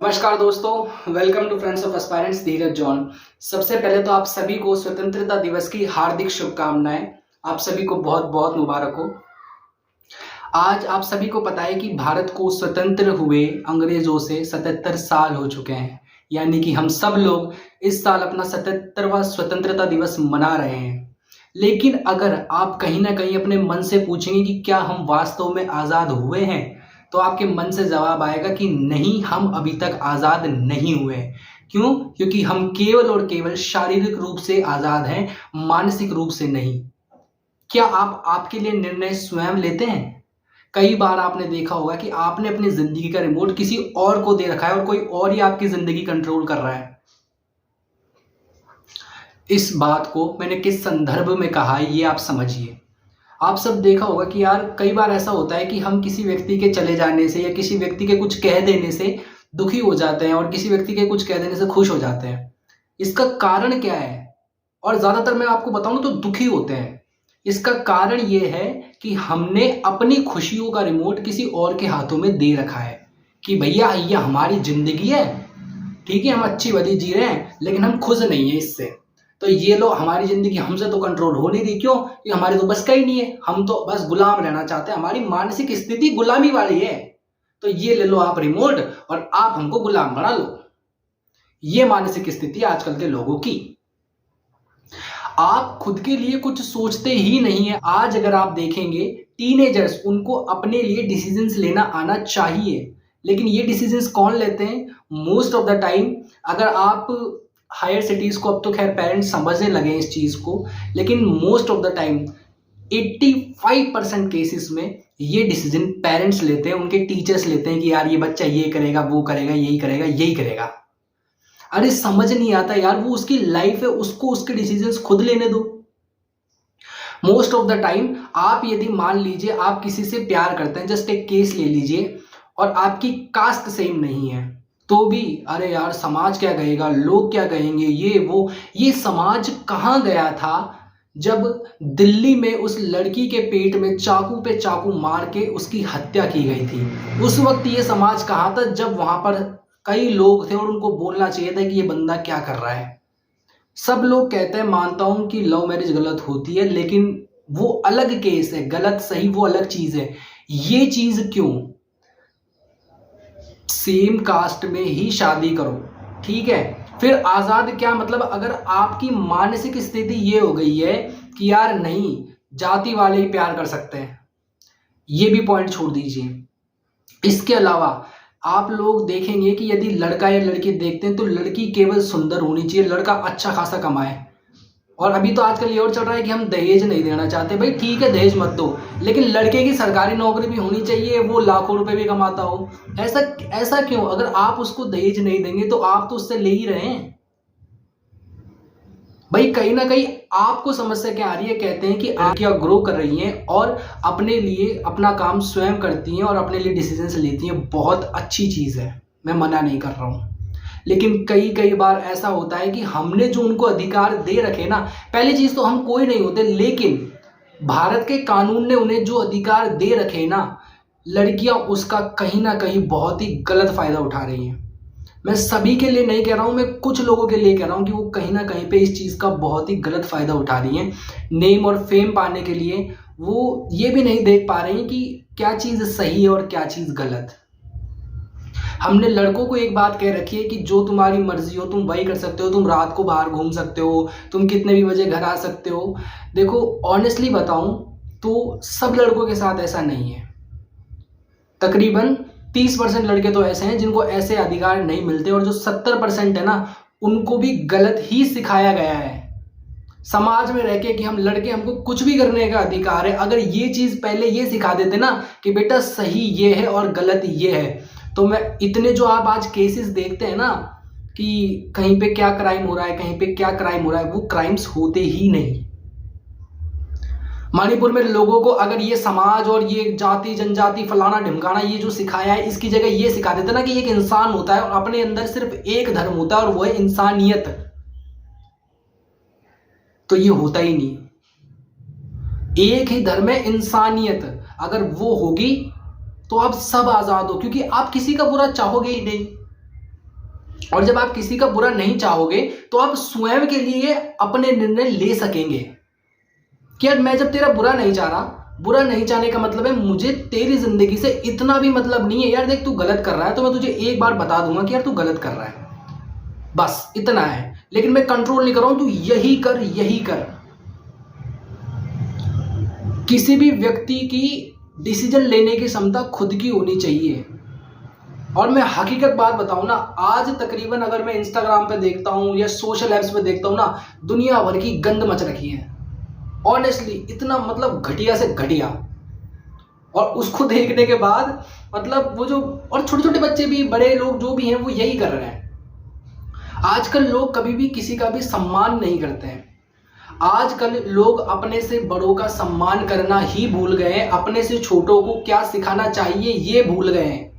नमस्कार दोस्तों, welcome to friends of aspirants Dheeraj John. सबसे पहले तो आप सभी को स्वतंत्रता दिवस की हार्दिक शुभकामनाएं। आप सभी को बहुत बहुत मुबारक हो। आज आप सभी को पता है कि भारत को स्वतंत्र हुए अंग्रेजों से 77 साल हो चुके हैं, यानी कि हम सब लोग इस साल अपना 77वां स्वतंत्रता दिवस मना रहे हैं। लेकिन अगर आप कहीं ना कहीं अपने मन से पूछेंगे कि क्या हम वास्तव में आज़ाद हुए हैं, तो आपके मन से जवाब आएगा कि नहीं, हम अभी तक आज़ाद नहीं हुए हैं। क्यों? क्योंकि हम केवल और केवल शारीरिक रूप से आज़ाद हैं, मानसिक रूप से नहीं। क्या आप आपके लिए निर्णय स्वयं लेते हैं? कई बार आपने देखा होगा कि आपने अपनी जिंदगी का रिमोट किसी और को दे रखा है और कोई और ही आपकी जिंदगी कंट्रोल कर रहा है। इस बात को मैंने किस संदर्भ में कहा है, ये आप समझिए। आप सब देखा होगा कि यार कई बार ऐसा होता है कि हम किसी व्यक्ति के चले जाने से या किसी व्यक्ति के कुछ कह देने से दुखी हो जाते हैं और किसी व्यक्ति के कुछ कह देने से खुश हो जाते हैं। इसका कारण क्या है? और ज्यादातर मैं आपको बताऊं तो दुखी होते हैं। इसका कारण ये है कि हमने अपनी खुशियों का रिमोट किसी और के हाथों में दे रखा है कि भैया ये हमारी जिंदगी है, ठीक है, हम अच्छी भली जी रहे हैं, लेकिन हम खुश नहीं है इससे। तो ये लो, हमारी जिंदगी हमसे तो कंट्रोल हो नहीं रही। क्यों? ये हमारे तो बस का ही नहीं है, हम तो बस गुलाम रहना चाहते हैं, हमारी मानसिक स्थिति गुलामी वाली है। तो ये ले लो आप रिमोट और आप हमको गुलाम बना लो। ये मानसिक स्थिति आजकल के लोगों की। आप खुद के लिए कुछ सोचते ही नहीं है। आज अगर आप देखेंगे टीनेजर्स, उनको अपने लिए डिसीजंस लेना आना चाहिए, लेकिन ये डिसीजंस कौन लेते हैं? मोस्ट ऑफ द टाइम अगर आप हायर सिटीज को, अब तो खैर पेरेंट्स समझने लगे इस चीज को, लेकिन most of the time 85% cases में ये डिसीजन पेरेंट्स लेते हैं, उनके टीचर्स लेते हैं कि यार ये बच्चा ये करेगा, वो करेगा, यही करेगा, यही करेगा। अरे समझ नहीं आता यार, वो उसकी लाइफ है, उसको उसके डिसीजंस खुद लेने दो। मोस्ट ऑफ द टाइम आप यदि मान लीजिए आप किसी से प्यार करते हैं, जस्ट एक केस ले लीजिए, और आपकी कास्ट सेम नहीं है, तो भी अरे यार समाज क्या कहेगा, लोग क्या कहेंगे, ये वो। ये समाज कहाँ गया था जब दिल्ली में उस लड़की के पेट में चाकू पे चाकू मार के उसकी हत्या की गई थी? उस वक्त ये समाज कहाँ था जब वहां पर कई लोग थे और उनको बोलना चाहिए था कि ये बंदा क्या कर रहा है? सब लोग कहते हैं, मानता हूं कि लव मैरिज गलत होती है, लेकिन वो अलग केस है। गलत सही वो अलग चीज है। ये चीज क्यों? सेम कास्ट में ही शादी करो, ठीक है। फिर आजाद क्या मतलब? अगर आपकी मानसिक स्थिति ये हो गई है कि यार नहीं, जाति वाले ही प्यार कर सकते हैं, ये भी पॉइंट छोड़ दीजिए। इसके अलावा आप लोग देखेंगे कि यदि लड़का या लड़की देखते हैं तो लड़की केवल सुंदर होनी चाहिए, लड़का अच्छा खासा कमाए। और अभी तो आजकल ये और चल रहा है कि हम दहेज नहीं देना चाहते। भाई ठीक है, दहेज मत दो, लेकिन लड़के की सरकारी नौकरी भी होनी चाहिए, वो लाखों रुपए भी कमाता हो। ऐसा ऐसा क्यों? अगर आप उसको दहेज नहीं देंगे तो आप तो उससे ले ही रहे हैं। भाई कहीं ना कहीं आपको समस्या क्या आ रही है? कहते हैं कि लड़कियां ग्रो कर रही हैं और अपने लिए अपना काम स्वयं करती हैं और अपने लिए डिसीजंस लेती हैं। बहुत अच्छी चीज है, मैं मना नहीं कर रहा हूं, लेकिन कई कई बार ऐसा होता है कि हमने जो उनको अधिकार दे रखे ना, पहली चीज तो हम कोई नहीं होते, लेकिन भारत के कानून ने उन्हें जो अधिकार दे रखे ना, लड़कियां उसका कहीं ना कहीं बहुत ही गलत फायदा उठा रही हैं। मैं सभी के लिए नहीं कह रहा हूं, मैं कुछ लोगों के लिए कह रहा हूं कि वो कहीं ना कहीं पे इस चीज का बहुत ही गलत फायदा उठा रही हैं। नेम और फेम पाने के लिए वो ये भी नहीं देख पा रही कि क्या चीज सही है और क्या चीज गलत। हमने लड़कों को एक बात कह रखी है कि जो तुम्हारी मर्जी हो तुम वही कर सकते हो, तुम रात को बाहर घूम सकते हो, तुम कितने भी बजे घर आ सकते हो। देखो ऑनेस्टली बताऊं तो सब लड़कों के साथ ऐसा नहीं है। तकरीबन 30% लड़के तो ऐसे हैं जिनको ऐसे अधिकार नहीं मिलते, और जो 70% है ना, उनको भी गलत ही सिखाया गया है समाज में रह के कि हम लड़के, हमको कुछ भी करने का अधिकार है। अगर ये चीज पहले ये सिखा देते ना कि बेटा सही ये है और गलत ये है, तो मैं इतने जो आप आज केसेस देखते हैं ना कि कहीं पे क्या क्राइम हो रहा है, कहीं पे क्या क्राइम हो रहा है, वो क्राइम्स होते ही नहीं। मणिपुर में लोगों को अगर ये समाज और ये जाति जनजाति फलाना ढिमकाना ये जो सिखाया है, इसकी जगह ये सिखा देते ना कि एक इंसान होता है और अपने अंदर सिर्फ एक धर्म होता है और वो है इंसानियत, तो ये होता ही नहीं। एक ही धर्म है, इंसानियत। अगर वो होगी तो आप सब आजाद हो, क्योंकि आप किसी का बुरा चाहोगे ही नहीं। और जब आप किसी का बुरा नहीं चाहोगे तो आप स्वयं के लिए अपने निर्णय ले सकेंगे कि यार मैं जब तेरा बुरा नहीं चाह रहा, बुरा नहीं चाहने का मतलब है मुझे तेरी जिंदगी से इतना भी मतलब नहीं है। यार देख, तू गलत कर रहा है तो मैं तुझे एक बार बता दूंगा कि यार तू गलत कर रहा है, बस इतना है। लेकिन मैं कंट्रोल नहीं कर रहा हूं, तू यही कर यही कर। किसी भी व्यक्ति की डिसीजन लेने की क्षमता खुद की होनी चाहिए। और मैं हकीकत बात बताऊं ना, आज तकरीबन अगर मैं इंस्टाग्राम पे देखता हूं या सोशल ऐप्स पे देखता हूं ना, दुनिया भर की गंद मच रखी है ऑनेस्टली, इतना मतलब घटिया से घटिया। और उसको देखने के बाद मतलब वो जो, और छोटे छोटे बच्चे भी, बड़े लोग जो भी हैं वो यही कर रहे हैं। आजकल लोग कभी भी किसी का भी सम्मान नहीं करते हैं। आजकल लोग अपने से बड़ों का सम्मान करना ही भूल गए हैं, अपने से छोटों को क्या सिखाना चाहिए ये भूल गए हैं।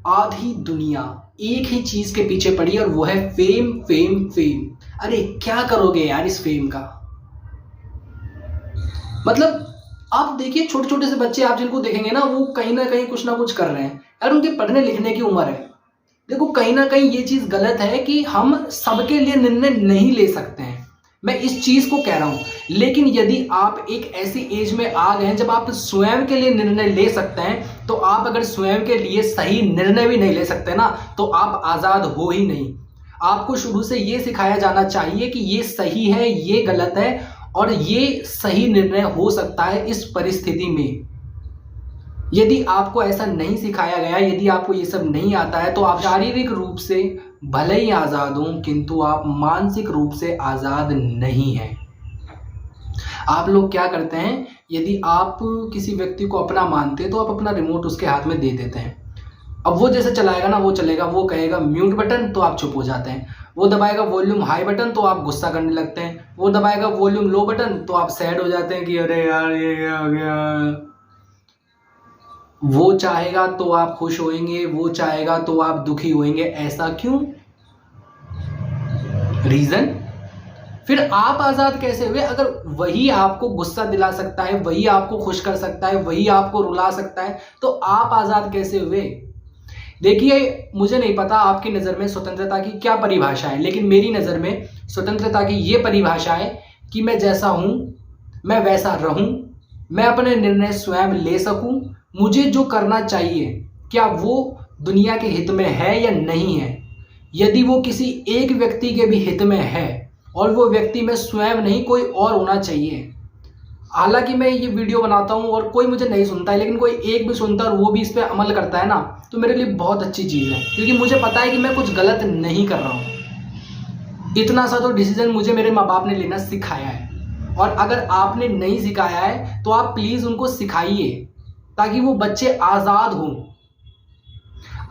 आधी दुनिया एक ही चीज के पीछे पड़ी और वो है फेम फेम फेम। अरे क्या करोगे यार इस फेम का? मतलब आप देखिए छोटे छोटे से बच्चे आप जिनको देखेंगे ना, वो कहीं ना कहीं कुछ ना कुछ कर रहे हैं यार, उनके पढ़ने लिखने की उम्र है। देखो कहीं ना कहीं ये चीज गलत है कि हम सबके लिए निर्णय नहीं ले सकते हैं, मैं इस चीज को कह रहा हूं। लेकिन यदि आप एक ऐसी एज में आ गए हैं जब आप स्वयं के लिए निर्णय ले सकते हैं, तो आप अगर स्वयं के लिए सही निर्णय भी नहीं ले सकते ना, तो आप आजाद हो ही नहीं। आपको शुरू से ये सिखाया जाना चाहिए कि ये सही है, ये गलत है, और ये सही निर्णय हो सकता है इस परिस्थिति में। यदि आपको ऐसा नहीं सिखाया गया, यदि आपको ये सब नहीं आता है, तो आप शारीरिक रूप से भले ही आज़ाद हों, किंतु आप मानसिक रूप से आज़ाद नहीं हैं। आप लोग क्या करते हैं, यदि आप किसी व्यक्ति को अपना मानते हैं तो आप अपना रिमोट उसके हाथ में दे देते हैं। अब वो जैसे चलाएगा ना वो चलेगा, वो कहेगा म्यूट बटन तो आप चुप हो जाते हैं, वो दबाएगा वॉल्यूम हाई बटन तो आप गुस्सा करने लगते हैं, वो दबाएगा वॉल्यूम लो बटन तो आप सैड हो जाते हैं कि अरे यार ये क्या हो गया। वो चाहेगा तो आप खुश होएंगे, वो चाहेगा तो आप दुखी होएंगे। ऐसा क्यों? रीजन? फिर आप आजाद कैसे हुए? अगर वही आपको गुस्सा दिला सकता है, वही आपको खुश कर सकता है, वही आपको रुला सकता है, तो आप आजाद कैसे हुए? देखिए मुझे नहीं पता आपकी नज़र में स्वतंत्रता की क्या परिभाषा है, लेकिन मेरी नज़र में स्वतंत्रता की ये परिभाषा है कि मैं जैसा हूं मैं वैसा रहूं, मैं अपने निर्णय स्वयं ले सकूं, मुझे जो करना चाहिए क्या वो दुनिया के हित में है या नहीं है। यदि वो किसी एक व्यक्ति के भी हित में है और वो व्यक्ति मैं स्वयं नहीं कोई और होना चाहिए। हालांकि मैं ये वीडियो बनाता हूँ और कोई मुझे नहीं सुनता है, लेकिन कोई एक भी सुनता है और वो भी इस पर अमल करता है ना, तो मेरे लिए बहुत अच्छी चीज़ है, क्योंकि मुझे पता है कि मैं कुछ गलत नहीं कर रहा हूँ। इतना सा तो डिसीजन मुझे मेरे माँ बाप ने लेना सिखाया है, और अगर आपने नहीं सिखाया है तो आप प्लीज़ उनको सिखाइए ताकि वो बच्चे आज़ाद हों।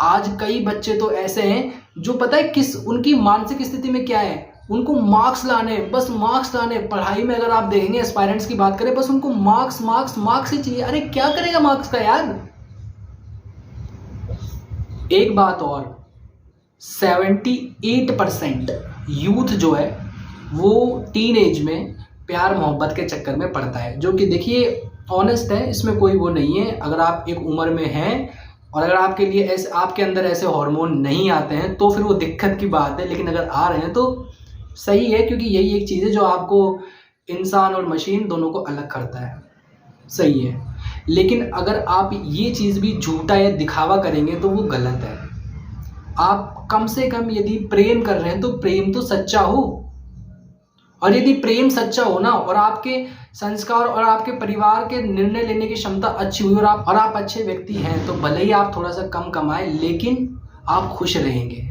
आज कई बच्चे तो ऐसे हैं जो पता है किस उनकी मानसिक स्थिति में क्या है, उनको मार्क्स लाने, बस मार्क्स लाने। पढ़ाई में अगर आप देखेंगे एस्पायरेंट्स की बात करें, बस उनको मार्क्स मार्क्स मार्क्स ही चाहिए। अरे क्या करेगा मार्क्स का यार? एक बात और, 78% यूथ जो है वो टीन एज में प्यार मोहब्बत के चक्कर में पड़ता है, जो कि देखिए ऑनेस्ट है, इसमें कोई वो नहीं है। अगर आप एक उम्र में हैं और अगर आपके लिए ऐसे आपके अंदर ऐसे हार्मोन नहीं आते हैं तो फिर वो दिक्कत की बात है, लेकिन अगर आ रहे हैं तो सही है, क्योंकि यही एक चीज़ है जो आपको इंसान और मशीन दोनों को अलग करता है। सही है, लेकिन अगर आप ये चीज़ भी झूठा या दिखावा करेंगे तो वो गलत है। आप कम से कम यदि प्रेम कर रहे हैं तो प्रेम तो सच्चा हो, और यदि प्रेम सच्चा हो ना, और आपके संस्कार और आपके परिवार के निर्णय लेने की क्षमता अच्छी हुई और आप अच्छे व्यक्ति हैं, तो भले ही आप थोड़ा सा कम कमाएं लेकिन आप खुश रहेंगे।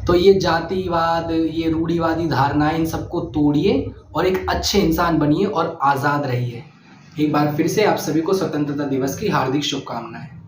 तो ये जातिवाद, ये रूढ़िवादी धारणाएं, इन सबको तोड़िए और एक अच्छे इंसान बनिए और आज़ाद रहिए। एक बार फिर से आप सभी को स्वतंत्रता दिवस की हार्दिक शुभकामनाएं।